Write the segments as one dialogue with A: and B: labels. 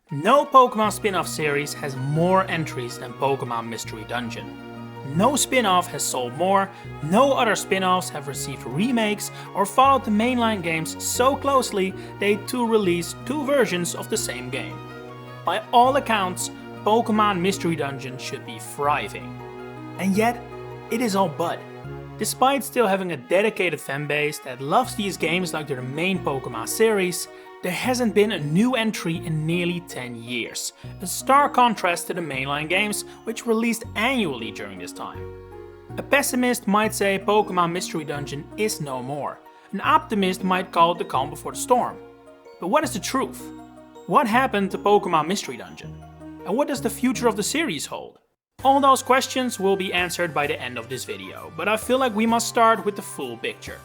A: No Pokémon spin-off series has more entries than Pokémon Mystery Dungeon. No spin-off has sold more, no other spin-offs have received remakes or followed the mainline games so closely they too release two versions of the same game. By all accounts, Pokémon Mystery Dungeon should be thriving. And yet, it is all but. Despite still having a dedicated fanbase that loves these games like they're the main Pokémon series, there hasn't been a new entry in nearly 10 years, a stark contrast to the mainline games which released annually during this time. A pessimist might say Pokémon Mystery Dungeon is no more, an optimist might call it the calm before the storm. But what is the truth? What happened to Pokémon Mystery Dungeon? And what does the future of the series hold? All those questions will be answered by the end of this video, but I feel like we must start with the full picture.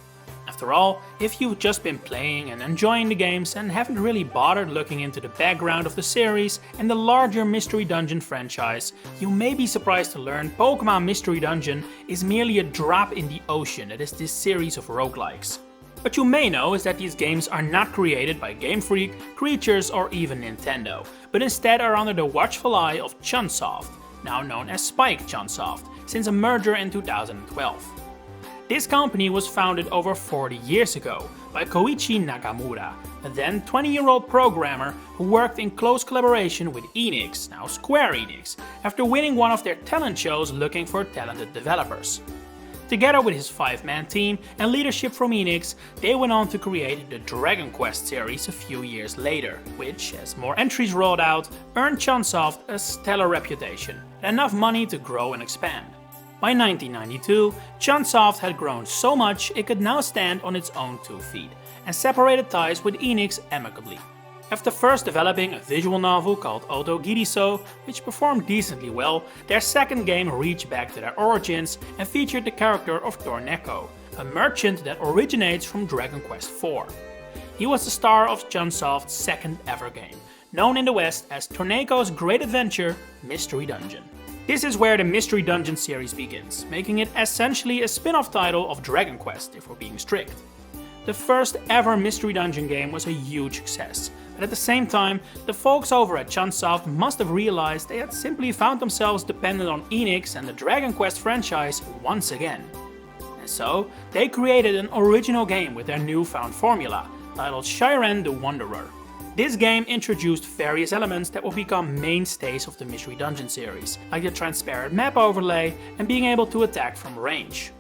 A: After all, if you've just been playing and enjoying the games and haven't really bothered looking into the background of the series and the larger Mystery Dungeon franchise, you may be surprised to learn Pokémon Mystery Dungeon is merely a drop in the ocean that is this series of roguelikes. What you may know is that these games are not created by Game Freak, Creatures or even Nintendo, but instead are under the watchful eye of Chunsoft, now known as Spike Chunsoft, since a merger in 2012. This company was founded over 40 years ago by Koichi Nakamura, a then 20-year-old programmer who worked in close collaboration with Enix, now Square Enix, after winning one of their talent shows looking for talented developers. Together with his 5-man team and leadership from Enix, they went on to create the Dragon Quest series a few years later, which, as more entries rolled out, earned Chunsoft a stellar reputation and enough money to grow and expand. By 1992, Chunsoft had grown so much it could now stand on its own 2 feet, and separated ties with Enix amicably. After first developing a visual novel called Oto Giriso, which performed decently well, their second game reached back to their origins and featured the character of Torneko, a merchant that originates from Dragon Quest IV. He was the star of Chunsoft's second ever game, known in the West as Torneko's Great Adventure Mystery Dungeon. This is where the Mystery Dungeon series begins, making it essentially a spin-off title of Dragon Quest if we're being strict. The first ever Mystery Dungeon game was a huge success, but at the same time, the folks over at Chunsoft must have realized they had simply found themselves dependent on Enix and the Dragon Quest franchise once again. And so, they created an original game with their newfound formula, titled Shiren the Wanderer. This game introduced various elements that will become mainstays of the Mystery Dungeon series, like the transparent map overlay and being able to attack from range.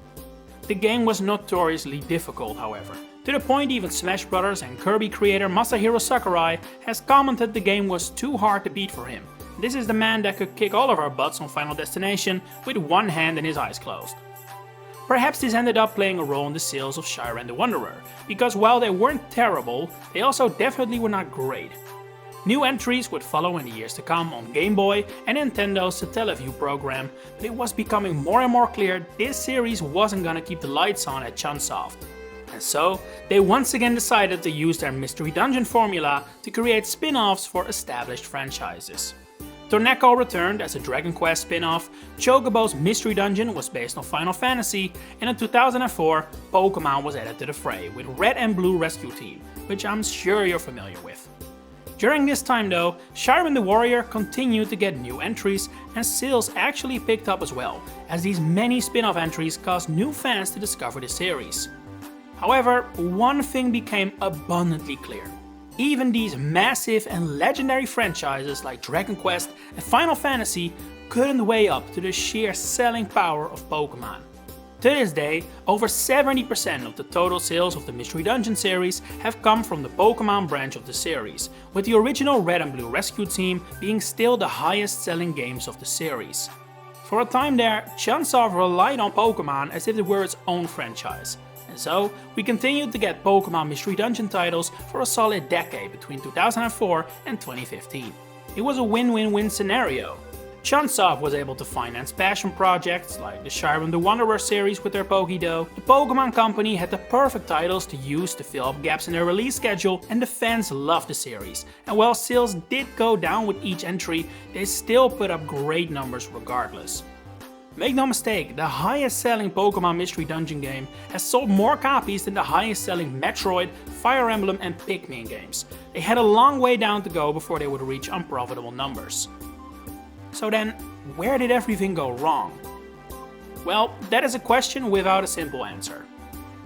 A: The game was notoriously difficult, however, to the point even Smash Bros. And Kirby creator Masahiro Sakurai has commented the game was too hard to beat for him. This is the man that could kick all of our butts on Final Destination with one hand and his eyes closed. Perhaps this ended up playing a role in the sales of Shiren the Wanderer, because while they weren't terrible, they also definitely were not great. New entries would follow in the years to come on Game Boy and Nintendo's Satellaview program, but it was becoming more and more clear this series wasn't gonna keep the lights on at Chunsoft. And so, they once again decided to use their Mystery Dungeon formula to create spin-offs for established franchises. Torneko returned as a Dragon Quest spin-off, Chocobo's Mystery Dungeon was based on Final Fantasy, and in 2004, Pokémon was added to the fray with Red and Blue Rescue Team, which I'm sure you're familiar with. During this time though, Shiren the Warrior continued to get new entries and sales actually picked up as well, as these many spin-off entries caused new fans to discover the series. However, one thing became abundantly clear. Even these massive and legendary franchises like Dragon Quest and Final Fantasy couldn't weigh up to the sheer selling power of Pokémon. To this day, over 70% of the total sales of the Mystery Dungeon series have come from the Pokémon branch of the series, with the original Red and Blue Rescue Team being still the highest selling games of the series. For a time there, Chunsoft relied on Pokémon as if it were its own franchise. And so, we continued to get Pokémon Mystery Dungeon titles for a solid decade between 2004 and 2015. It was a win-win-win scenario. Chunsoft was able to finance passion projects like the Shiren the Wanderer series with their Pokédo, the Pokémon Company had the perfect titles to use to fill up gaps in their release schedule, and the fans loved the series. And while sales did go down with each entry, they still put up great numbers regardless. Make no mistake, the highest selling Pokémon Mystery Dungeon game has sold more copies than the highest selling Metroid, Fire Emblem and Pikmin games. They had a long way down to go before they would reach unprofitable numbers. So then, where did everything go wrong? Well, that is a question without a simple answer.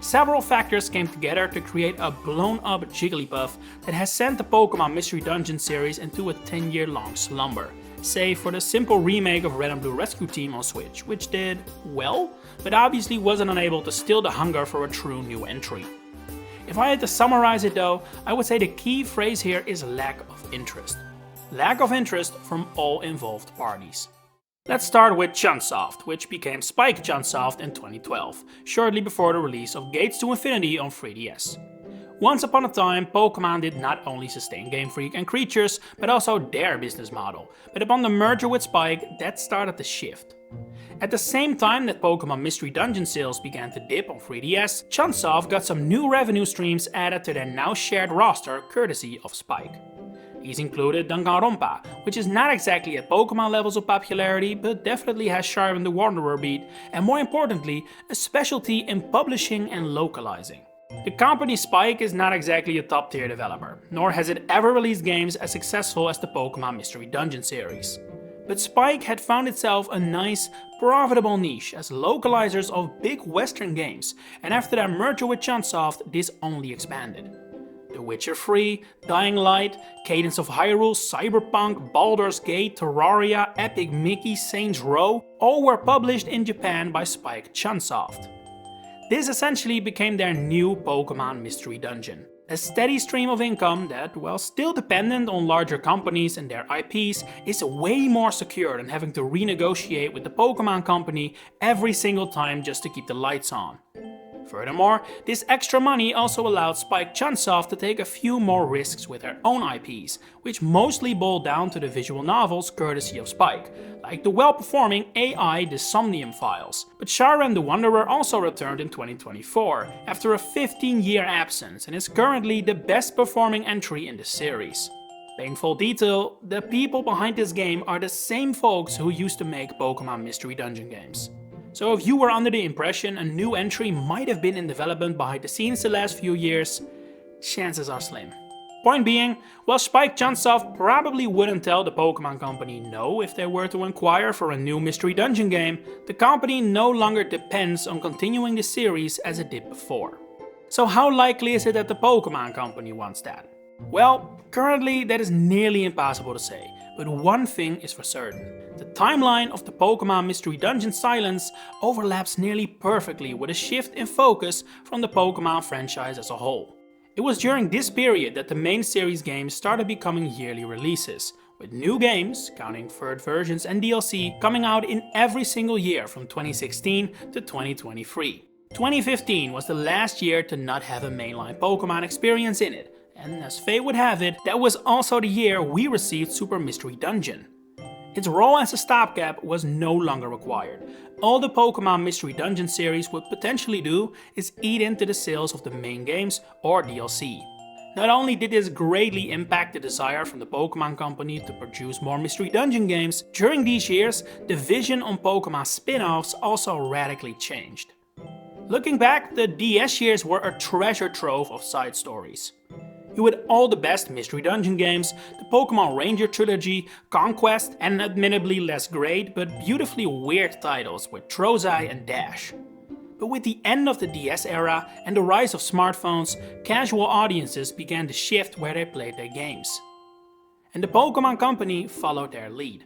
A: Several factors came together to create a blown up Jigglypuff that has sent the Pokémon Mystery Dungeon series into a 10-year long slumber. Save for the simple remake of Red and Blue Rescue Team on Switch, which did well, but obviously wasn't unable to still the hunger for a true new entry. If I had to summarize it though, I would say the key phrase here is lack of interest. Lack of interest from all involved parties. Let's start with Chunsoft, which became Spike Chunsoft in 2012, shortly before the release of Gates to Infinity on 3DS. Once upon a time, Pokémon did not only sustain Game Freak and creatures, but also their business model. But upon the merger with Spike, that started to shift. At the same time that Pokémon Mystery Dungeon sales began to dip on 3DS, Chunsoft got some new revenue streams added to their now shared roster courtesy of Spike. These included Danganronpa, which is not exactly at Pokémon levels of popularity, but definitely has Shiren the Wanderer beat, and more importantly, a specialty in publishing and localizing. The company Spike is not exactly a top tier developer, nor has it ever released games as successful as the Pokémon Mystery Dungeon series. But Spike had found itself a nice, profitable niche as localizers of big Western games, and after their merger with Chunsoft, this only expanded. The Witcher 3, Dying Light, Cadence of Hyrule, Cyberpunk, Baldur's Gate, Terraria, Epic Mickey, Saints Row, all were published in Japan by Spike Chunsoft. This essentially became their new Pokémon Mystery Dungeon. A steady stream of income that, while still dependent on larger companies and their IPs, is way more secure than having to renegotiate with the Pokémon company every single time just to keep the lights on. Furthermore, this extra money also allowed Spike Chunsoft to take a few more risks with their own IPs, which mostly boiled down to the visual novels courtesy of Spike, like the well-performing AI The Somnium Files. But Shiren the Wanderer also returned in 2024, after a 15-year absence, and is currently the best performing entry in the series. Painful detail, the people behind this game are the same folks who used to make Pokémon Mystery Dungeon games. So if you were under the impression a new entry might have been in development behind the scenes the last few years, chances are slim. Point being, while Spike Chunsoft probably wouldn't tell the Pokémon company no if they were to inquire for a new Mystery Dungeon game, the company no longer depends on continuing the series as it did before. So how likely is it that the Pokémon company wants that? Well, currently that is nearly impossible to say, but one thing is for certain. The timeline of the Pokémon Mystery Dungeon silence overlaps nearly perfectly with a shift in focus from the Pokémon franchise as a whole. It was during this period that the main series games started becoming yearly releases, with new games, counting third versions and DLC, coming out in every single year from 2016 to 2023. 2015 was the last year to not have a mainline Pokémon experience in it, and as fate would have it, that was also the year we received Super Mystery Dungeon. Its role as a stopgap was no longer required. All the Pokémon Mystery Dungeon series would potentially do is eat into the sales of the main games or DLC. Not only did this greatly impact the desire from the Pokémon company to produce more Mystery Dungeon games, during these years, the vision on Pokémon spin-offs also radically changed. Looking back, the DS years were a treasure trove of side stories. You had all the best Mystery Dungeon games, the Pokémon Ranger trilogy, Conquest, and admittedly less great but beautifully weird titles with Trozei and Dash. But with the end of the DS era and the rise of smartphones, casual audiences began to shift where they played their games. And the Pokémon company followed their lead.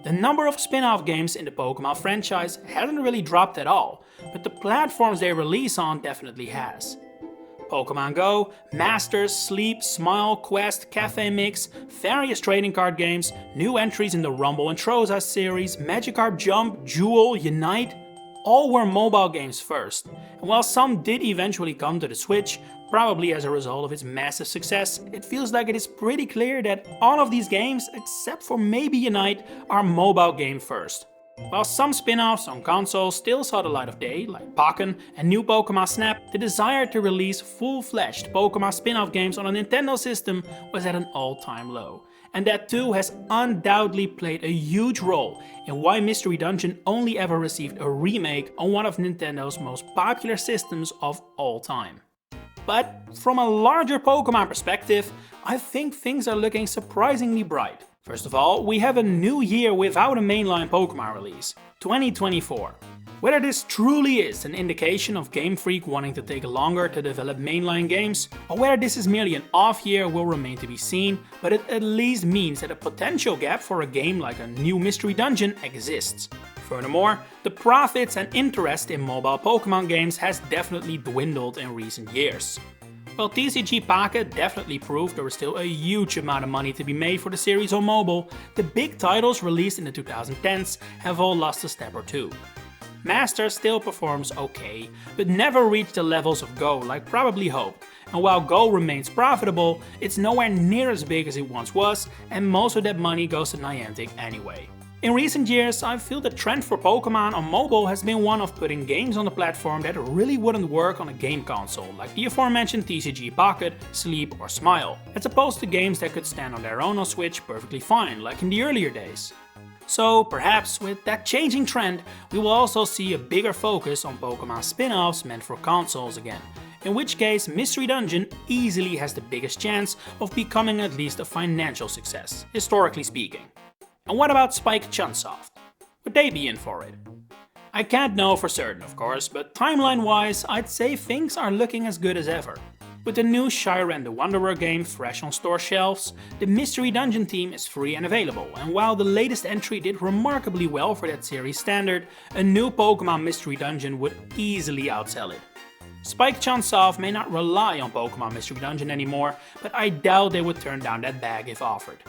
A: The number of spin-off games in the Pokémon franchise hasn't really dropped at all, but the platforms they release on definitely has. Pokémon Go, Masters, Sleep, Smile, Quest, Cafe Mix, various trading card games, new entries in the Rumble and Trozei series, Magikarp Jump, Jewel, Unite, all were mobile games first, and while some did eventually come to the Switch, probably as a result of its massive success, it feels like it is pretty clear that all of these games, except for maybe Unite, are mobile game first. While some spin-offs on consoles still saw the light of day, like Pokken and new Pokémon Snap, the desire to release full-fledged Pokémon spin-off games on a Nintendo system was at an all-time low. And that too has undoubtedly played a huge role in why Mystery Dungeon only ever received a remake on one of Nintendo's most popular systems of all time. But from a larger Pokémon perspective, I think things are looking surprisingly bright. First of all, we have a new year without a mainline Pokémon release, 2024. Whether this truly is an indication of Game Freak wanting to take longer to develop mainline games, or whether this is merely an off year will remain to be seen, but it at least means that a potential gap for a game like a new Mystery Dungeon exists. Furthermore, the profits and interest in mobile Pokémon games has definitely dwindled in recent years. While TCG Pocket definitely proved there was still a huge amount of money to be made for the series on mobile, the big titles released in the 2010s have all lost a step or two. Master still performs okay, but never reached the levels of Go like probably hoped, and while Go remains profitable, it's nowhere near as big as it once was, and most of that money goes to Niantic anyway. In recent years, I feel the trend for Pokémon on mobile has been one of putting games on the platform that really wouldn't work on a game console, like the aforementioned TCG Pocket, Sleep or Smile, as opposed to games that could stand on their own on Switch perfectly fine, like in the earlier days. So perhaps with that changing trend, we will also see a bigger focus on Pokémon spin-offs meant for consoles again, in which case Mystery Dungeon easily has the biggest chance of becoming at least a financial success, historically speaking. And what about Spike Chunsoft? Would they be in for it? I can't know for certain of course, but timeline-wise I'd say things are looking as good as ever. With the new Shiren the Wanderer game fresh on store shelves, the Mystery Dungeon theme is free and available, and while the latest entry did remarkably well for that series standard, a new Pokémon Mystery Dungeon would easily outsell it. Spike Chunsoft may not rely on Pokémon Mystery Dungeon anymore, but I doubt they would turn down that bag if offered.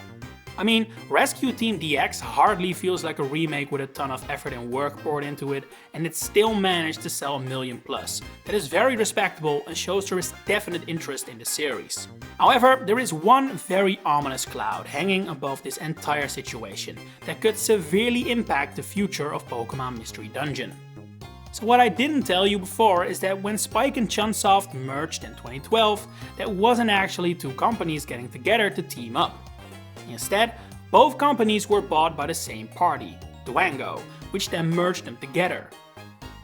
A: I mean, Rescue Team DX hardly feels like a remake with a ton of effort and work poured into it, and it still managed to sell 1 million plus. That is very respectable and shows there is definite interest in the series. However, there is one very ominous cloud hanging above this entire situation that could severely impact the future of Pokémon Mystery Dungeon. So what I didn't tell you before is that when Spike and Chunsoft merged in 2012, that wasn't actually two companies getting together to team up. Instead, both companies were bought by the same party, Dwango, which then merged them together.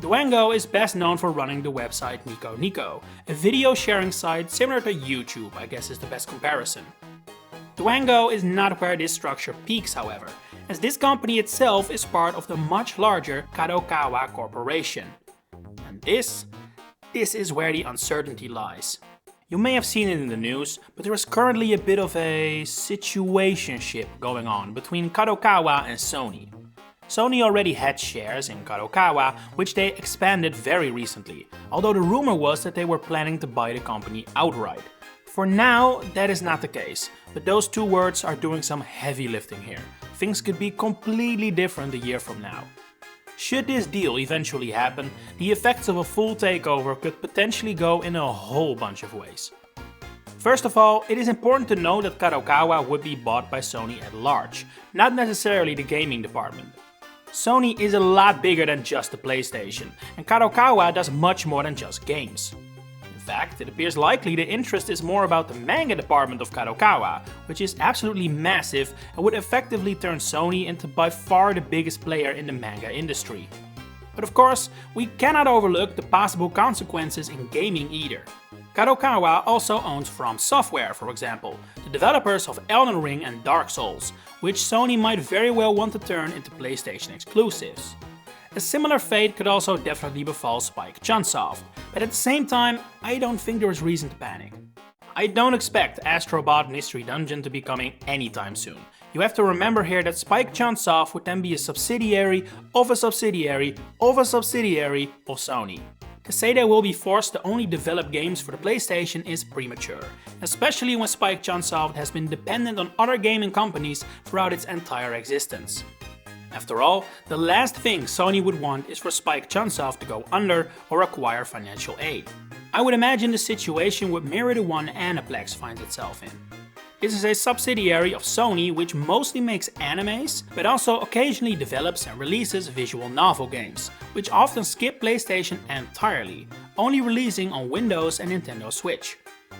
A: Dwango is best known for running the website Nico Nico, a video sharing site similar to YouTube, I guess is the best comparison. Dwango is not where this structure peaks, however, as this company itself is part of the much larger Kadokawa corporation. And this is where the uncertainty lies. You may have seen it in the news, but there is currently a bit of a situationship going on between Kadokawa and Sony. Sony already had shares in Kadokawa, which they expanded very recently, although the rumor was that they were planning to buy the company outright. For now, that is not the case, but those two words are doing some heavy lifting here. Things could be completely different a year from now. Should this deal eventually happen, the effects of a full takeover could potentially go in a whole bunch of ways. First of all, it is important to know that Kadokawa would be bought by Sony at large, not necessarily the gaming department. Sony is a lot bigger than just the PlayStation, and Kadokawa does much more than just games. In fact, it appears likely the interest is more about the manga department of Kadokawa, which is absolutely massive and would effectively turn Sony into by far the biggest player in the manga industry. But of course, we cannot overlook the possible consequences in gaming either. Kadokawa also owns From Software, for example, the developers of Elden Ring and Dark Souls, which Sony might very well want to turn into PlayStation exclusives. A similar fate could also definitely befall Spike Chunsoft, but at the same time, I don't think there is reason to panic. I don't expect Astrobot Mystery Dungeon to be coming anytime soon. You have to remember here that Spike Chunsoft would then be a subsidiary of a subsidiary of a subsidiary of Sony. To say they will be forced to only develop games for the PlayStation is premature, especially when Spike Chunsoft has been dependent on other gaming companies throughout its entire existence. After all, the last thing Sony would want is for Spike Chunsoft to go under or acquire financial aid. I would imagine the situation with Mirror One Aniplex finds itself in. This is a subsidiary of Sony which mostly makes animes, but also occasionally develops and releases visual novel games, which often skip PlayStation entirely, only releasing on Windows and Nintendo Switch.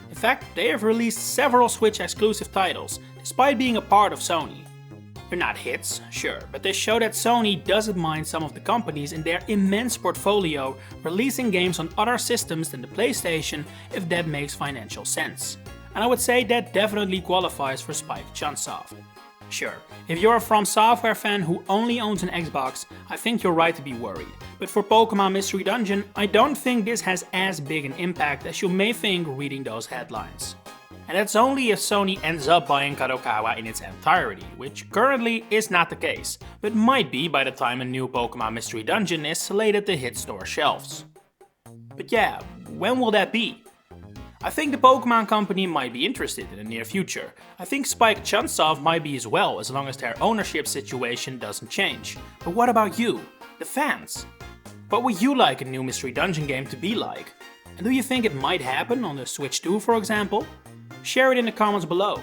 A: In fact, they have released several Switch exclusive titles, despite being a part of Sony. They're not hits, sure, but they show that Sony doesn't mind some of the companies in their immense portfolio releasing games on other systems than the PlayStation if that makes financial sense. And I would say that definitely qualifies for Spike Chunsoft. Sure, if you're a From Software fan who only owns an Xbox, I think you're right to be worried. But for Pokémon Mystery Dungeon, I don't think this has as big an impact as you may think reading those headlines. And that's only if Sony ends up buying Kadokawa in its entirety, which currently is not the case, but might be by the time a new Pokémon Mystery Dungeon is slated to hit store shelves. But yeah, when will that be? I think the Pokémon company might be interested in the near future. I think Spike Chunsoft might be as well, as long as their ownership situation doesn't change. But what about you, the fans? What would you like a new Mystery Dungeon game to be like? And do you think it might happen on the Switch 2, for example? Share it in the comments below.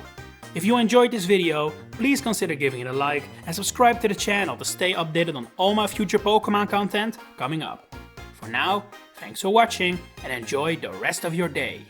A: If you enjoyed this video, please consider giving it a like and subscribe to the channel to stay updated on all my future Pokémon content coming up. For now, thanks for watching and enjoy the rest of your day.